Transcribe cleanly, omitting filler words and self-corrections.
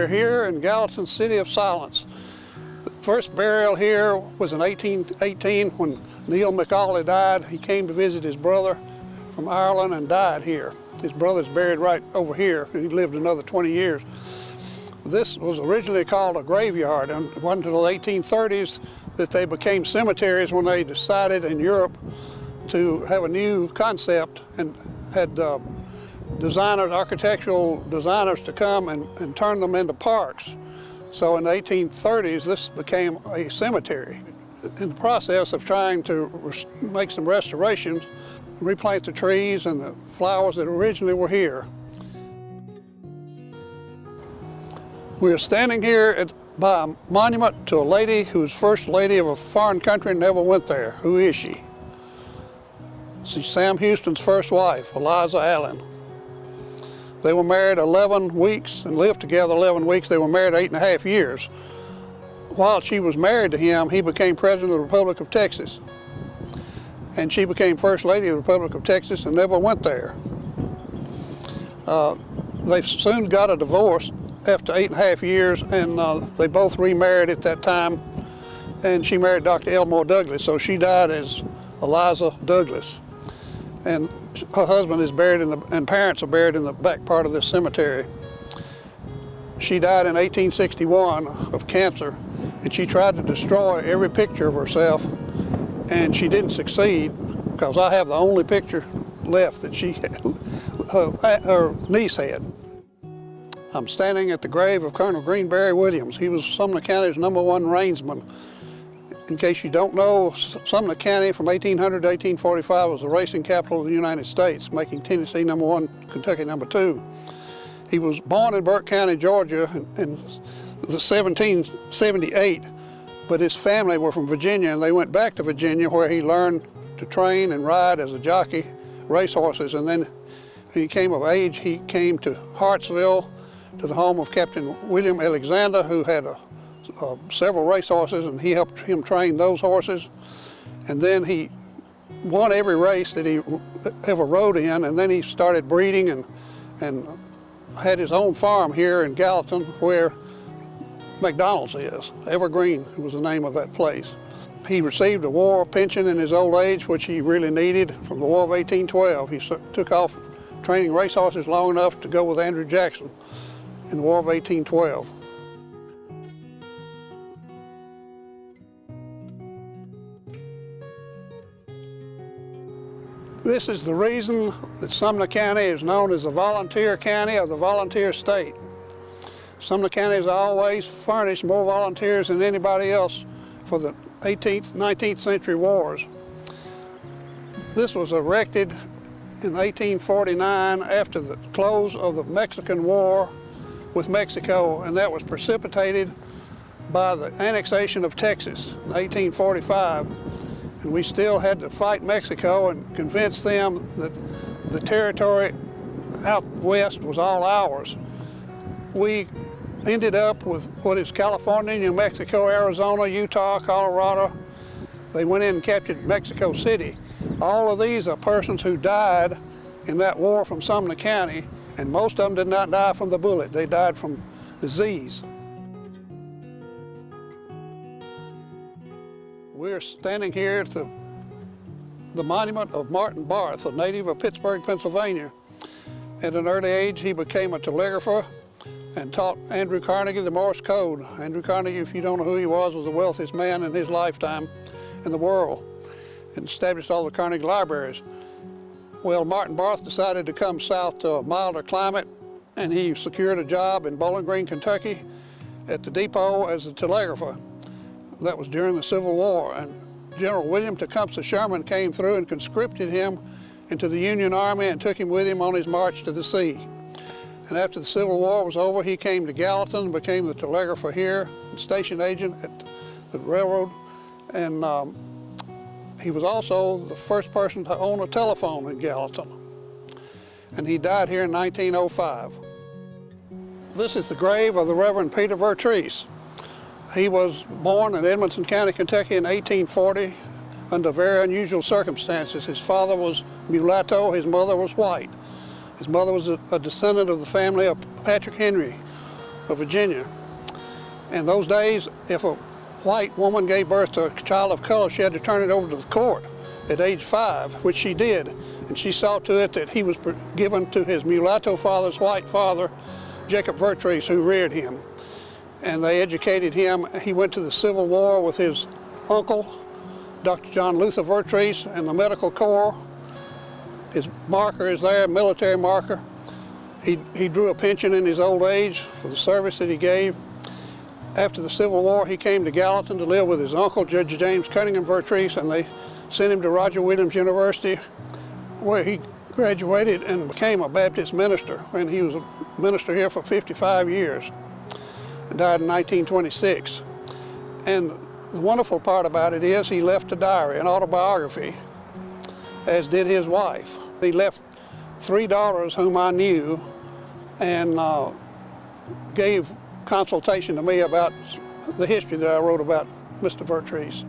We're here in Gallatin City of Silence. The first burial here was in 1818 when Neil McAuley died. He came to visit his brother from Ireland and died here. His brother's buried right over here. He lived another 20 years. This was originally called a graveyard, and it wasn't until the 1830s that they became cemeteries when they decided in Europe to have a new concept and had designers, architectural designers to come and turn them into parks. So in the 1830s, this became a cemetery. In the process of trying to make some restorations, replant the trees and the flowers that originally were here. We're standing here by a monument to a lady who was first lady of a foreign country and never went there. Who is she? She's Sam Houston's first wife, Eliza Allen. They were married 11 weeks and lived together 11 weeks. They were married 8.5 years. While she was married to him, he became president of the Republic of Texas. And she became first lady of the Republic of Texas and never went there. They soon got a divorce after 8.5 years, and they both remarried at that time, and she married Dr. Elmore Douglas, so she died as Eliza Douglas. And her husband is buried and parents are buried in the back part of this cemetery. She died in 1861 of cancer, and she tried to destroy every picture of herself, and she didn't succeed because I have the only picture left that she had, her niece had. I'm standing at the grave of Colonel Greenberry Williams. He was Sumner County's #1 reinsman. In case you don't know, Sumner County from 1800 to 1845 was the racing capital of the United States, making Tennessee #1, Kentucky #2. He was born in Burke County, Georgia in 1778, but his family were from Virginia, and they went back to Virginia where he learned to train and ride as a jockey, racehorses, and then when he came of age, he came to Hartsville, to the home of Captain William Alexander, who had several racehorses, and he helped him train those horses. And then he won every race that he ever rode in, and then he started breeding and had his own farm here in Gallatin where McDonald's is. Evergreen was the name of that place. He received a war pension in his old age, which he really needed from the War of 1812. He took off training racehorses long enough to go with Andrew Jackson in the War of 1812. This is the reason that Sumner County is known as the volunteer county or the volunteer state. Sumner County has always furnished more volunteers than anybody else for the 18th, 19th century wars. This was erected in 1849 after the close of the Mexican War with Mexico, and that was precipitated by the annexation of Texas in 1845. And we still had to fight Mexico and convince them that the territory out west was all ours. We ended up with what is California, New Mexico, Arizona, Utah, Colorado. They went in and captured Mexico City. All of these are persons who died in that war from Sumner County, and most of them did not die from the bullet. They died from disease. We're standing here at the monument of Martin Barth, a native of Pittsburgh, Pennsylvania. At an early age, he became a telegrapher and taught Andrew Carnegie the Morse code. Andrew Carnegie, if you don't know who he was the wealthiest man in his lifetime in the world, and established all the Carnegie libraries. Well, Martin Barth decided to come south to a milder climate, and he secured a job in Bowling Green, Kentucky at the depot as a telegrapher. That was during the Civil War, and General William Tecumseh Sherman came through and conscripted him into the Union Army and took him with him on his march to the sea. And after the Civil War was over, he came to Gallatin and became the telegrapher here, and station agent at the railroad, and he was also the first person to own a telephone in Gallatin. And he died here in 1905. This is the grave of the Reverend Peter Vertreese. He was born in Edmonson County, Kentucky in 1840 under very unusual circumstances. His father was mulatto, his mother was white. His mother was a descendant of the family of Patrick Henry, of Virginia. In those days, if a white woman gave birth to a child of color, she had to turn it over to the court at age 5, which she did. And she saw to it that he was given to his mulatto father's white father, Jacob Vertrees, who reared him. And they educated him. He went to the Civil War with his uncle, Dr. John Luther Vertrees, in the Medical Corps. His marker is there, military marker. He drew a pension in his old age for the service that he gave. After the Civil War, he came to Gallatin to live with his uncle, Judge James Cunningham Vertrees, and they sent him to Roger Williams University, where he graduated and became a Baptist minister. And he was a minister here for 55 years and died in 1926. And the wonderful part about it is he left a diary, an autobiography, as did his wife. He left 3 daughters whom I knew, and gave consultation to me about the history that I wrote about Mr. Vertrees.